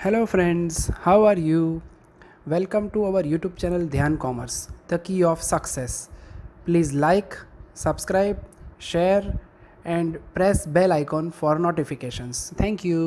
Hello friends, how are you? Welcome to our YouTube channel Dhyan Commerce, the key of success. Please like, subscribe, share and press bell icon for notifications. Thank you.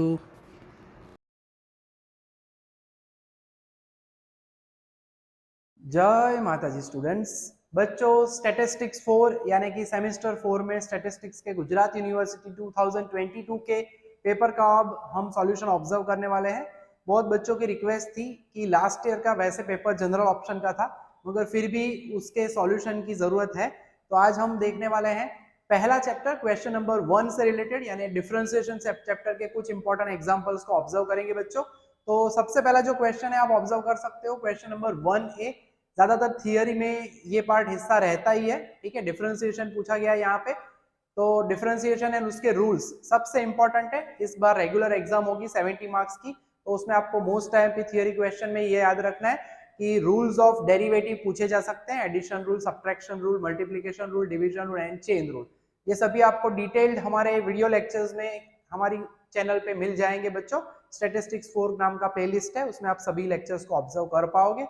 जय माता जी students. बच्चों statistics 4 यानी कि semester 4 में statistics के Gujarat university 2022 के paper का अब हम सॉल्यूशन ऑब्जर्व करने वाले हैं। बहुत बच्चों की रिक्वेस्ट थी कि लास्ट ईयर का वैसे पेपर जनरल ऑप्शन का था मगर फिर भी उसके सॉल्यूशन की जरूरत है, तो आज हम देखने वाले हैं पहला चैप्टर क्वेश्चन नंबर 1 से रिलेटेड यानी डिफरेंशिएशन चैप्टर के कुछ इंपॉर्टेंट एग्जांपल्स को ऑब्जर्व करेंगे बच्चों। तो सबसे पहला जो क्वेश्चन है आप ऑब्जर्व कर सकते हो, क्वेश्चन नंबर 1A। ज्यादातर थियरी में ये पार्ट हिस्सा रहता ही है, ठीक है। डिफरेंशिएशन पूछा गया है यहाँ पे, तो डिफरेंशिएशन एंड उसके रूल्स सबसे इंपॉर्टेंट है। इस बार रेगुलर एग्जाम होगी 70 मार्क्स की, तो उसमें आपको मोस्ट टाइम पे थियरी क्वेश्चन में ये याद रखना है कि रूल्स ऑफ डेरिवेटिव पूछे जा सकते हैं। Addition rule, subtraction rule, multiplication rule, division rule and chain rule, ये सभी आपको डिटेल्ड हमारे वीडियो लेक्चर्स में हमारी चैनल पे मिल जाएंगे बच्चों। स्टैटिस्टिक्स 4 नाम का प्लेलिस्ट है, उसमें आप सभी लेक्चर्स को ऑब्जर्व कर पाओगे।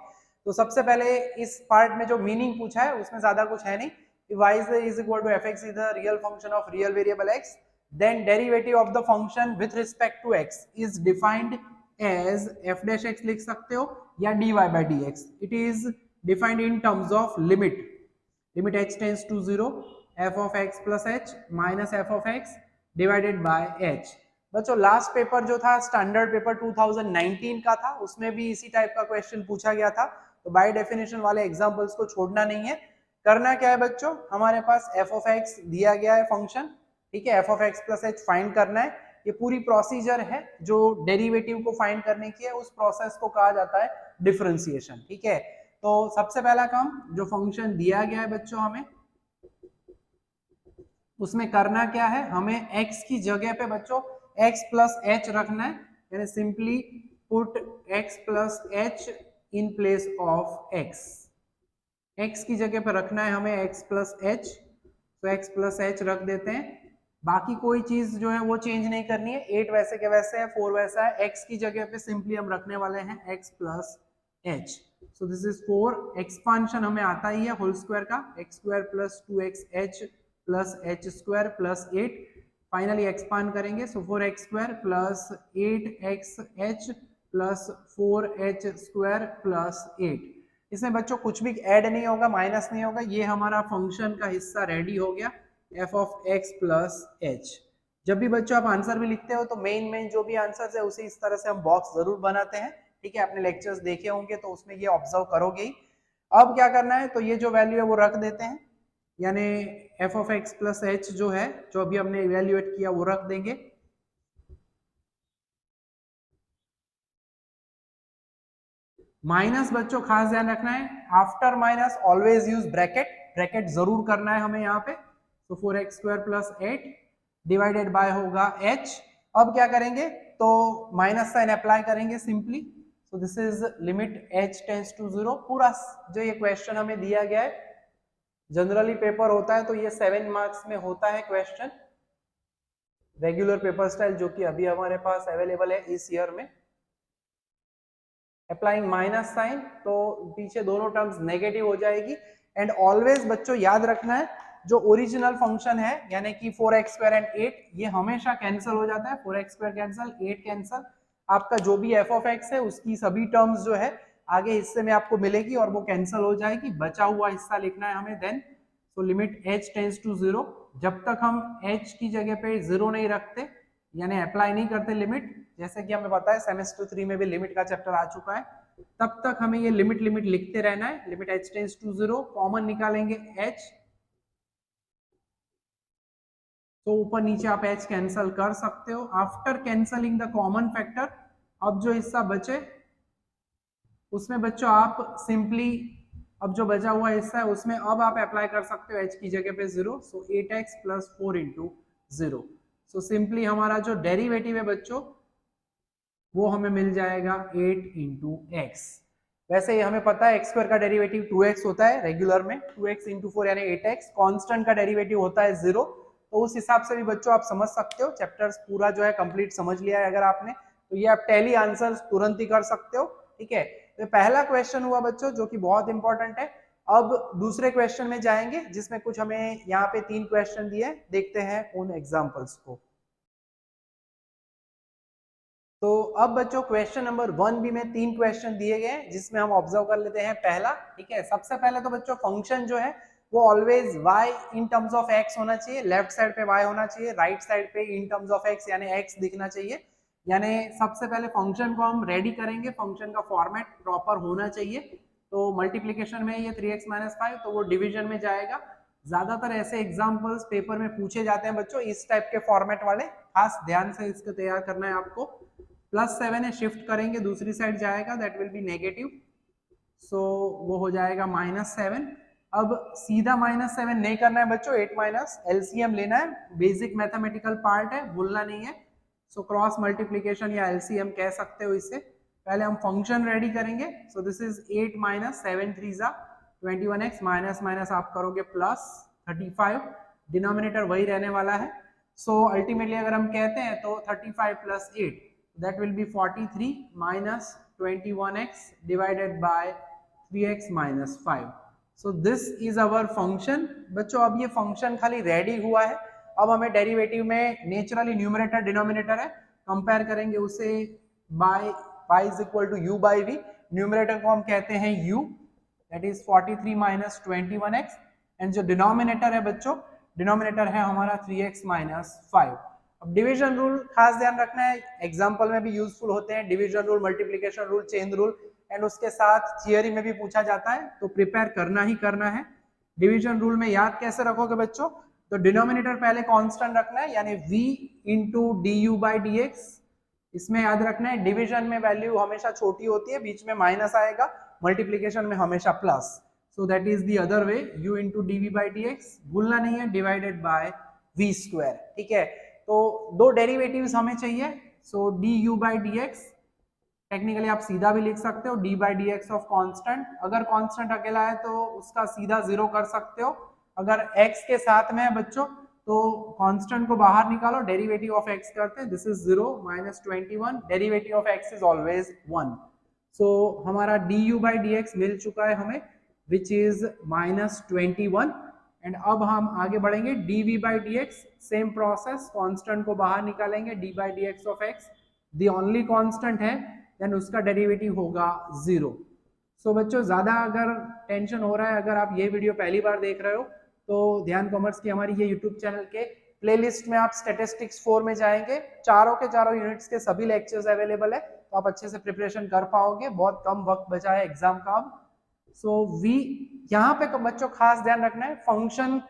तो सबसे पहले इस पार्ट में जो मीनिंग पूछा है उसमें ज्यादा कुछ है नहीं। y is equal to fx is the real function of real variable x, then derivative of the function with respect to x is defined as f dash x लिख सकते हो या dy by dx. It is defined in terms of limit h tends to 0 f of x plus h minus f of x divided by h। बच्चों last paper जो था standard paper 2019 का था, उसमें भी इसी टाइप का क्वेश्चन पूछा गया था। तो बाय डेफिनेशन वाले एग्जांपल्स को छोड़ना नहीं है। करना क्या है बच्चों, हमारे पास f of x दिया गया है फंक्शन, ठीक है। f of x plus h find करना है। ये पूरी प्रोसीजर है जो डेरिवेटिव को फाइंड करने की है, उस प्रोसेस को कहा जाता है डिफरेंशिएशन, ठीक है। तो सबसे पहला काम, जो फंक्शन दिया गया है बच्चों हमें, उसमें करना क्या है, हमें x की जगह पे बच्चों x प्लस h रखना है, यानी simply put x plus h in place of x की जगह पे रखना है हमें x प्लस h, तो x प्लस h रख देते हैं। बाकी कोई चीज जो है वो चेंज नहीं करनी है, 8 वैसे के वैसे है, 4 वैसा है। x की जगह पे सिंपली हम रखने वाले हैं x plus h। So this is 4। Expansion हमें आता ही है होल स्क्वायर का, x square plus 2xh plus h square plus 8। Finally expand करेंगे, सो 4x square plus 8xh plus 4h square plus 8। इसमें बच्चों कुछ भी ऐड नहीं होगा, माइनस नहीं होगा, ये हमारा फंक्शन का हिस्सा रेडी हो गया f of x plus h। जब भी बच्चों आप आंसर भी लिखते हो तो मेन जो भी आंसर है उसे इस तरह से हम बॉक्स जरूर बनाते हैं, ठीक है। आपने लेक्चर्स देखे होंगे तो उसमें ये ऑब्जर्व करोगे ही। अब क्या करना है, तो ये जो वैल्यू है वो रख देते हैं, यानी f of x plus h जो है, जो अभी हमने इवेल्युएट किया वो रख देंगे। माइनस बच्चों खास ध्यान रखना है, after minus always use bracket, bracket जरूर करना है हमें यहाँ पे। तो 4x square plus 8 divided by होगा h। अब क्या करेंगे, तो माइनस साइन अप्लाई करेंगे simply. So this is limit h tends to 0। पूरा जो ये क्वेश्चन हमें दिया गया है, जनरली पेपर होता है तो ये 7 मार्क्स में होता है क्वेश्चन, रेगुलर पेपर स्टाइल, जो कि अभी हमारे पास अवेलेबल है इस ईयर में। अप्लाइंग माइनस साइन तो पीछे दोनों टर्म्स नेगेटिव हो जाएगी। एंड ऑलवेज बच्चों याद रखना है, जो ओरिजिनल फंक्शन है यानी कि 4x स्क्वायर एंड 8, ये हमेशा कैंसिल हो जाता है। 4x स्क्वायर कैंसिल, 8 कैंसिल, आपका जो भी f ऑफ x है उसकी सभी टर्म्स जो है आगे हिस्से में आपको मिलेगी और वो कैंसिल हो जाएगी। बचा हुआ हिस्सा लिखना है हमें then. So limit h tends to 0। जब तक हम h की जगह पे 0 नहीं रखते, यानी अप्लाई नहीं करते लिमिट, जैसे कि हमें पता है सेमेस्टर 3 में भी लिमिट का चैप्टर आ चुका है, तब तक हमें ये लिमिट लिखते रहना है। Limit h tends to 0, common निकालेंगे h, तो ऊपर नीचे आप h कैंसिल कर सकते हो। After cancelling the common factor, अब जो हिस्सा बचे उसमें बच्चों आप सिंपली, अब जो बचा हुआ हिस्सा है उसमें अब आप अप्लाई कर सकते हो h की जगह पे 0। सो 8x plus 4 into 0। So simply हमारा जो डेरिवेटिव है बच्चों वो हमें मिल जाएगा 8 इंटू एक्स। वैसे ही हमें पता है एक्स स्क्वायर का डेरिवेटिव 2x होता है रेगुलर में, 2x इंटू 4 यानी 8x। कांस्टेंट का डेरिवेटिव होता है 0। तो उस हिसाब से भी बच्चों आप समझ सकते हो, चैप्टर्स पूरा जो है कंप्लीट समझ लिया है अगर आपने, तो ये आप टैली आंसर तुरंत ही कर सकते हो, ठीक है। तो पहला क्वेश्चन हुआ बच्चों जो कि बहुत इंपॉर्टेंट है। अब दूसरे क्वेश्चन में जाएंगे जिसमें कुछ हमें यहाँ पे 3 क्वेश्चन दिए, देखते हैं उन एग्जांपल्स को। तो अब बच्चों क्वेश्चन नंबर 1 में 3 क्वेश्चन दिए गए हैं जिसमें हम ऑब्जर्व कर लेते हैं पहला, ठीक है। सबसे पहले तो बच्चों फंक्शन जो है वो always y in terms of x होना चाहिए, लेफ्ट साइड पे y होना चाहिए, राइट साइड पे इन टर्म्स ऑफ x यानी x दिखना चाहिए। यानी सबसे पहले फंक्शन को हम रेडी करेंगे, फंक्शन का फॉर्मेट प्रॉपर होना चाहिए। तो मल्टीप्लिकेशन में ये 3x - 5 तो वो डिवीजन में जाएगा। ज्यादातर ऐसे एग्जांपल्स पेपर में पूछे जाते हैं बच्चों इस टाइप के फॉर्मेट वाले, खास ध्यान से इसको तैयार करना है आपको। +7 है, शिफ्ट करेंगे दूसरी साइड जाएगा, दैट विल बी नेगेटिव, सो वो हो जाएगा -7। अब सीधा -7 नहीं करना है बच्चों, 8 एलसीएम लेना है, बेसिक मैथमेटिकल पार्ट है, भूलना नहीं है। सो क्रॉस मल्टीप्लिकेशन या एलसीएम कह सकते हो इसे। पहले हम फंक्शन रेडी करेंगे। सो this is 8 - 7 3 21x, minus minus आप करोगे +35, डिनोमिनेटर वही रहने वाला है। सो अल्टीमेटली अगर हम कहते हैं तो 35 + 8 that will be 43 minus 21x divided by 3x minus 5. So this is our function। बच्चों अब ये फंक्शन खाली रेडी हुआ है। अब हमें डेरिवेटिव में नेचुरली न्यूमरेटर डिनोमिनेटर है, कंपेयर करेंगे उसे by y is equal to u by v। Numerator को हम कहते हैं u, that is 43 minus 21x, and जो डिनोमिनेटर है बच्चों, डिनोमिनेटर है हमारा 3x minus 5। अब डिवीजन रूल खास ध्यान रखना है, एग्जांपल में भी यूजफुल होते हैं division rule, multiplication rule, chain rule, and उसके साथ थियरी में भी पूछा जाता है, तो प्रिपेयर करना ही करना है। डिवीजन रूल में याद कैसे रखोगे बच्चों, तो डिनोमिनेटर पहले कांस्टेंट रखना है, यानी v इंटू du/dx। इसमें याद रखना है डिवीजन में वैल्यू हमेशा छोटी होती है, बीच में माइनस आएगा, मल्टीप्लिकेशन में हमेशा plus. So that is the other way, u into dv/dx, भूलना नहीं है, डिवाइडेड बाय v², ठीक है। तो दो डेरिवेटिव्स हमें चाहिए। सो du/dx टेक्निकली आप सीधा भी लिख सकते हो, d/dx ऑफ कांस्टेंट। अगर कांस्टेंट अकेला है तो उसका सीधा 0 कर सकते हो। अगर x के साथ में है बच्चों तो कांस्टेंट को बाहर निकालो, डेरिवेटिव ऑफ x करते हैं, this is 0 - 21, derivative of x is always 1। सो हमारा du/dx मिल चुका है हमें, विच इज -21। एंड अब हम आगे बढ़ेंगे, dv/dx सेम प्रोसेस, कांस्टेंट को बाहर निकालेंगे, d/dx of x the only constant है, देन उसका डेरिवेटिव होगा 0। सो बच्चों ज्यादा अगर टेंशन हो रहा है, अगर आप ये वीडियो पहली बार देख रहे हो तो ध्यान कॉमर्स की हमारी ये यूट्यूब चैनल के प्लेलिस्ट में आप स्टैटिस्टिक्स 4 में जाएंगे, चारों के चारों यूनिट्स के सभी लेक्चर्स अवेलेबल है, तो आप अच्छे से प्रिपरेशन कर पाओगे, बहुत कम वक्त बचा है एग्जाम का अब। सो v यहाँ पे बच्चों खास ध्यान रखना है, फंक्शन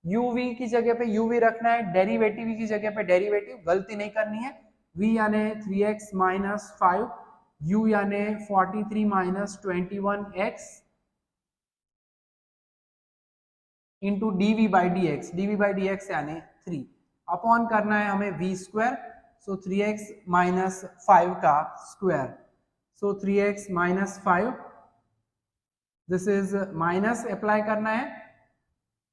uv की जगह पे uv रखना है, डेरिवेटिव की जगह पे डेरिवेटिव, गलती नहीं करनी है। v यानी 3x - 5, u यानी 43 - 21x इंटू dv/dx, dv/dx यानी 3 अपॉन करना है हमें v², सो 3x - 5 का square. So 3x - 5, this is minus apply करना है,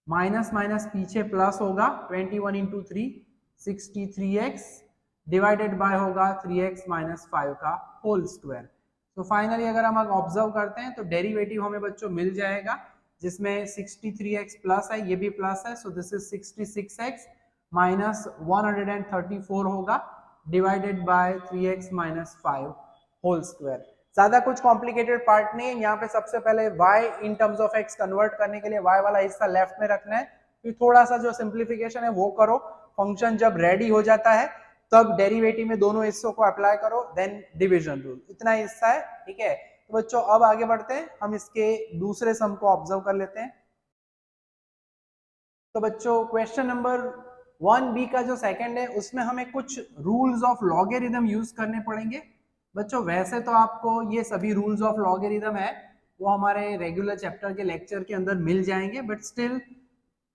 माइनस माइनस पीछे प्लस होगा, 21 इंटू 3 63x डिवाइडेड बाय होगा 3x - 5 का होल स्क्वायर। तो फाइनली अगर हम ऑब्जर्व करते हैं तो डेरिवेटिव हमें बच्चों मिल जाएगा, जिसमें 63x प्लस है, ये भी प्लस है, सो दिस इज 66x माइनस 134 होगा divided by 3x - 5 whole square. ज्यादा कुछ कॉम्प्लिकेटेड पार्ट नहीं है, यहाँ पे सबसे पहले y in terms of x convert करने के लिए y वाला हिस्सा लेफ्ट में रखना है, फिर थोड़ा सा जो सिंप्लीफिकेशन है वो करो, फंक्शन जब रेडी हो जाता है तब डेरिवेटिव में दोनों हिस्सों को अप्लाई करो, देन डिवीजन रूल, इतना हिस्सा है, ठीक है। तो बच्चों अब आगे बढ़ते हैं, हम इसके दूसरे सम को ऑब्जर्व कर लेते हैं। तो बच्चों क्वेश्चन नंबर 1b का जो सेकंड है उसमें हमें कुछ रूल्स ऑफ लॉगरिथम यूज करने पड़ेंगे। बच्चों वैसे तो आपको ये सभी रूल्स ऑफ लॉगरिथम है वो हमारे रेगुलर चैप्टर के लेक्चर के अंदर मिल जाएंगे, बट स्टिल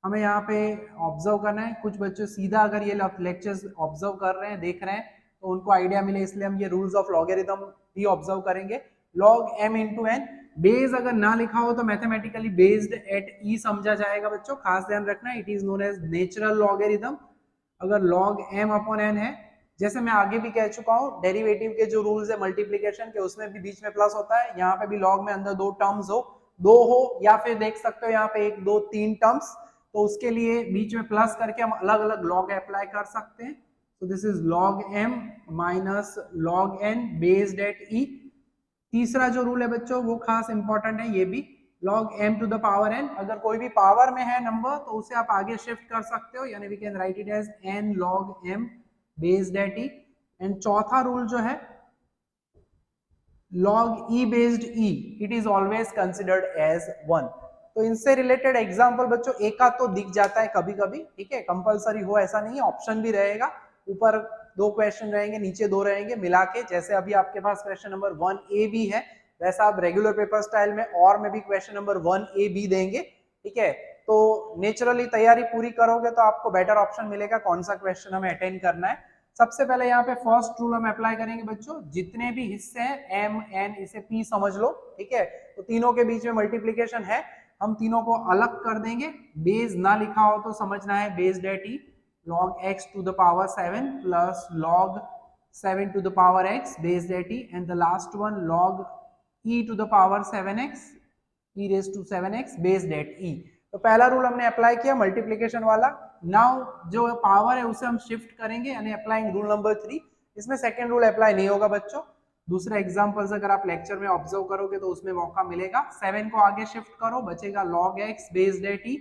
हमें यहाँ पे ऑब्जर्व करना है। कुछ बच्चों सीधा अगर ये लेक्चर्स ऑब्जर्व कर रहे हैं, देख रहे हैं, तो उनको आइडिया मिले, इसलिए हम ये रूल्स ऑफ लॉगरिथम भी ऑब्जर्व करेंगे। log m into n, base अगर ना लिखा हो तो मैथमेटिकली बेस्ड एट ई समझा जाएगा बच्चों, खास ध्यान रखना है, it is known as natural logarithm. अगर log m अपॉन n है, जैसे मैं आगे भी कह चुका हूँ, डेरिवेटिव के जो रूल्स है मल्टीप्लिकेशन के, उसमें भी बीच में प्लस होता है, यहाँ पे भी लॉग में अंदर दो टर्म्स हो, दो हो, या फिर देख सकते हो यहाँ पे एक दो तीन टर्म्स, तो उसके लिए बीच में प्लस करके हम अलग अलग लॉग अप्लाई कर सकते हैं। तो this is log m minus log n based at e। तीसरा जो रूल है बच्चों वो खास इंपॉर्टेंट है, ये भी log m to the power n, अगर कोई भी पावर में है नंबर तो उसे आप आगे शिफ्ट कर सकते हो, यानी we can write it as n log m based at e। And चौथा रूल जो है log e based e, it is always considered as 1। तो इनसे रिलेटेड एग्जांपल बच्चों एक आध तो दिख जाता है कभी कभी, ठीक है, कंपलसरी हो ऐसा नहीं है, ऑप्शन भी रहेगा, ऊपर दो क्वेश्चन रहेंगे, नीचे दो रहेंगे मिला के, जैसे अभी आपके पास क्वेश्चन नंबर 1A भी है, वैसा आप रेगुलर पेपर स्टाइल में और में भी क्वेश्चन नंबर 1A भी देंगे, ठीक है। तो नेचुरली तैयारी पूरी करोगे तो आपको बेटर ऑप्शन मिलेगा कौन सा क्वेश्चन हमें अटेंड करना है। सबसे पहले यहाँ पे फर्स्ट रूल हम अप्लाई करेंगे बच्चों, जितने भी हिस्से हैं m n, इसे p समझ लो, ठीक है, तो तीनों के बीच में मल्टीप्लीकेशन है, हम तीनों को अलग कर देंगे, बेस ना लिखा हो तो समझना है based at e, log x to the power 7 plus log 7 to the power x based at e, and the last one log e to the power 7x e raised to 7x based at e। तो पहला rule हमने apply किया multiplication वाला, now जो power है उसे हम shift करेंगे, यानी अप्लाइंग रूल नंबर 3। इसमें सेकंड रूल अप्लाई नहीं होगा बच्चों, दूसरे एग्जांपल्स अगर आप लेक्चर में ऑब्जर्व करोगे तो उसमें मौका मिलेगा। 7 को आगे शिफ्ट करो, बचेगा log x based at e,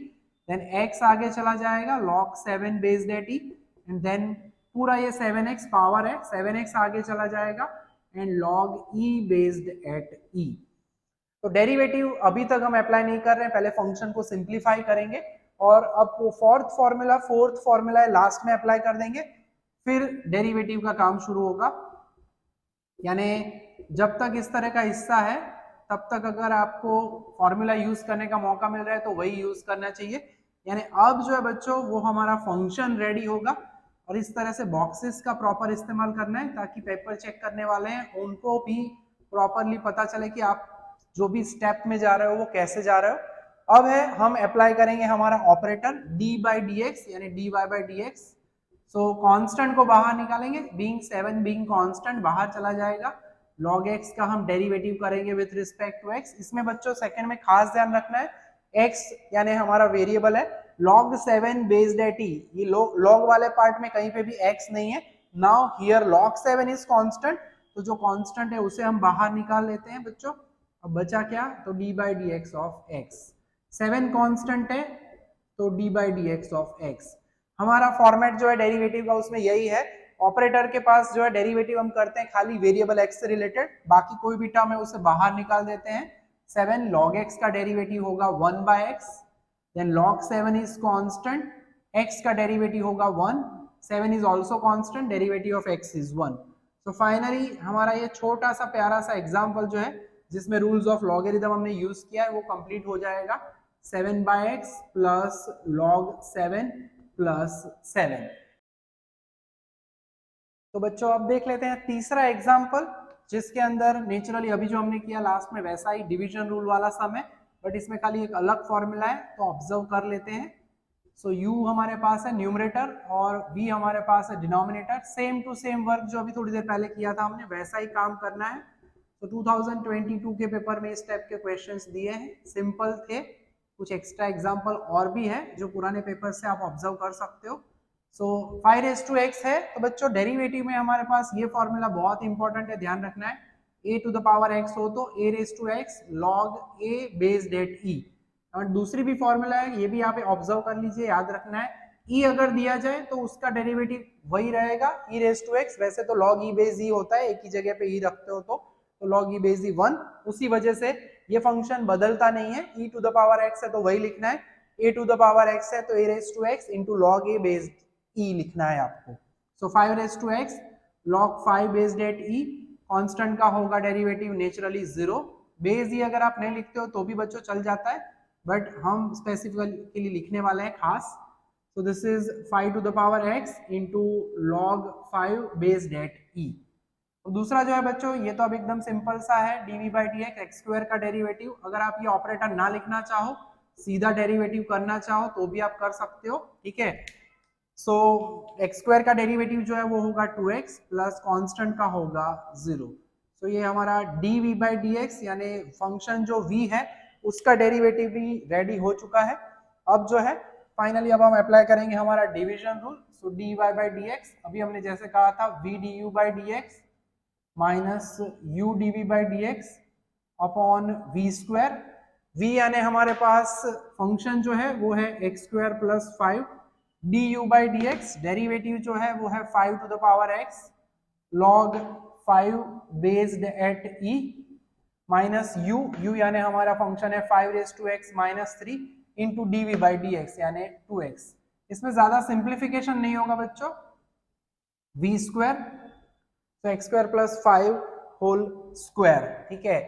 then x आगे चला जाएगा log 7 based at e, and then पूरा ये 7x पावर है, 7x आगे चला जाएगा and log e based at e। तो डेरिवेटिव अभी तक हम अप्लाई नहीं कर रहे हैं, पहले फंक्शन को सिंप्लीफाई करेंगे, और अब फोर्थ फॉर्मूला है लास्ट में अप्लाई कर देंगे, फिर डेरिवेटिव का काम शुरू होगा। यानी जब तक इस तरह का हिस्सा है तब तक अगर आपको फॉर्मूला यूज करने का मौका मिल रहा है तो वही यूज करना चाहिए। यानी अब जो है बच्चों वो हमारा फंक्शन रेडी होगा, और इस तरह से बॉक्सेस का प्रॉपर इस्तेमाल करना है ताकि पेपर चेक करने वाले हैं उनको भी प्रॉपरली पता चले कि आप जो भी स्टेप में जा रहे हो वो कैसे जा रहे हो। अब है हम अप्लाई करेंगे हमारा operator d by d x, यानी d y by d x. So constant को बाहर निकालेंगे, बीइंग 7 बीइंग कांस्टेंट बाहर चला जाएगा, log x का हम डेरिवेटिव करेंगे विथ रिस्पेक्ट टू x। इसमें बच्चों सेकंड में खास ध्यान रखना है, x यानी हमारा वेरिएबल है, log 7 बेस्ड एट e, ये log वाले पार्ट में कहीं पे भी x नहीं है। Now here log 7 is constant, तो जो कांस्टेंट है उसे हम बाहर निकाल लेते हैं बच्चों। अब बचा क्या, तो d by d x of x, 7 constant है तो d by d x of x। हमारा फॉर्मेट जो है डेरिवेटिव का उसमें यही है, ऑपरेटर के पास जो है डेरिवेटिव हम करते हैं खाली वेरिएबल x से रिलेटेड, बाकी कोई भी टर्म है उसे बाहर निकाल देते हैं। 7 log x का डेरिवेटिव होगा 1 by x, then log 7 is constant, x का डेरिवेटिव होगा 1, 7 is also constant, derivative of x is 1। So finally हमारा ये छोटा सा प्यारा सा एग्जांपल जो है जिसमें रूल्स ऑफ लॉगरिथम हमने यूज किया है वो कंप्लीट हो जाएगा। 7 by x plus log 7 plus 7। तो बच्चों अब देख लेते हैं तीसरा एग्जाम्पल, जिसके अंदर नेचुरली अभी जो हमने किया लास्ट में वैसा ही डिवीजन रूल वाला सम है, बट इसमें खाली एक अलग फॉर्मूला है, तो ऑब्जर्व कर लेते हैं। सो u हमारे पास है न्यूमरेटर और v हमारे पास है denominator, same to same work जो अभी थोड़ी देर पहले किया था हमने वैसा ही काम करना है। तो 2022 के पेपर में इस टाइप के क्वेश्चंस दिए हैं, सिंपल थे, कुछ एक्स्ट्रा एग्जाम्पल और भी है जो पुराने पेपर से आप ऑब्जर्व कर सकते हो। सो 5 रेज टू x है, तो बच्चों डेरिवेटिव में हमारे पास ये फॉर्मूला बहुत इंपॉर्टेंट है, ध्यान रखना है, a to the power x हो तो a raise to x log a based at e। और दूसरी भी फॉर्मूला है, ये भी यहाँ पे ऑब्जर्व कर लीजिए, याद रखना है, e अगर दिया जाए तो उसका डेरिवेटिव वही रहेगा e रेज टू x, वैसे तो log e बेस e होता है, एक ही जगह पे e रखते हो तो log e बेस e 1, उसी वजह से ये फंक्शन बदलता नहीं है, e to the power x है तो वही लिखना है, a to the power x है तो a raise to x into log a based e लिखना है आपको। So 5 raise to x log 5 based at e, constant का होगा डेरिवेटिव नेचुरली 0, बेस e अगर आप नहीं लिखते हो तो भी बच्चों चल जाता है, बट हम स्पेसिफिकली लिखने वाले हैं खास। So this is 5 to the power x into log 5 based at e। तो दूसरा जो है बच्चों ये तो अब एकदम सिंपल सा है, dv by d x, x square का डेरिवेटिव, अगर आप ये ऑपरेटर ना लिखना चाहो सीधा डेरिवेटिव करना चाहो तो भी आप कर सकते हो, ठीक है। सो एक्स स्क्वायर का डेरिवेटिव जो है वो होगा 2x प्लस कॉन्स्टेंट का होगा 0। तो ये हमारा dv बाई डी एक्स यानी फंक्शन जो v है उसका डेरिवेटिव भी रेडी हो चुका है। अब जो है फाइनली अब हम अप्लाई करेंगे हमारा division rule. So dy by d x, अभी हमने जैसे कहा था v du by d x minus u dv by d x upon v square. v यानी हमारे पास फंक्शन जो है वो है x square plus 5 du by d x, derivative जो है वो है 5 to the power x log 5 based at e minus u यानी हमारा फंक्शन है 5 raise to x minus 3 into d by d x यानी 2x। इसमें ज्यादा सिंप्लीफिकेशन नहीं होगा बच्चों, v स्क्वायर तो x square plus 5 whole square. ठीक है,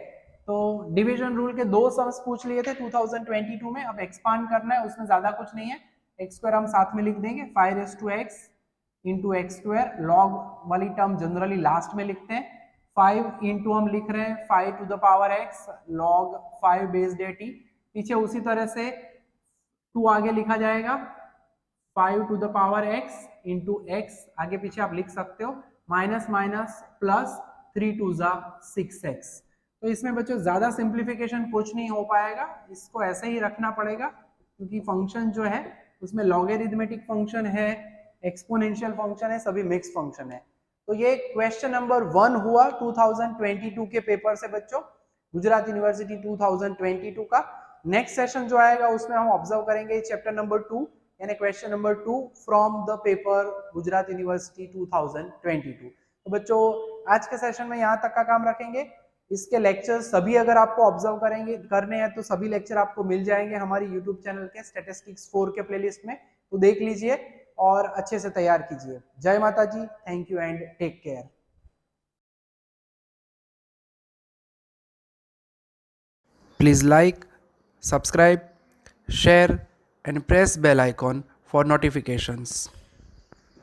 तो डिवीजन रूल के दो सम्स पूछ लिए थे 2022 में, अब एक्सपांड करना है, उसमें ज्यादा कुछ नहीं है। एक्स स्क्वायर हम साथ में लिख देंगे 5 raise to x into x square, log वाली टर्म जनरली लास्ट में लिखते हैं। 5 इंटू हम लिख रहे हैं 5 to the power x log 5 based at e, पीछे उसी तरह से 2 आगे लिखा जाएगा 5 to the power x into x, आगे पीछे आप लिख सकते हो, माइनस माइनस प्लस 3 टू जा 6x। तो इसमें बच्चों ज्यादा सिंप्लीफिकेशन कुछ नहीं हो पाएगा, इसको ऐसे ही रखना पड़ेगा क्योंकि फंक्शन जो है उसमें लॉगरिथमेटिक फंक्शन है, एक्सपोनेंशियल फंक्शन है, सभी मिक्स फंक्शन है। तो ये क्वेश्चन नंबर 1 हुआ 2022 के पेपर से बच्चों, गुजरात यूनिवर्सिटी 2022 का। नेक्स्ट सेशन जो आएगा उसमें हम ऑब्जर्व करेंगे चैप्टर नंबर 2 यानी question number 2 from the paper Gujarat university 2022। तो बच्चों आज के सेशन में यहाँ तक का काम रखेंगे। इसके लेक्चर सभी अगर आपको ऑब्जर्व करने हैं तो सभी लेक्चर आपको मिल जाएंगे हमारी यूट्यूब चैनल के स्टैटिस्टिक्स 4 के प्लेलिस्ट में, तो देख लीजिए और अच्छे से तैयार कीजिए। जय Mata ji, thank you and take care. Please like, subscribe, share and press bell icon for notifications.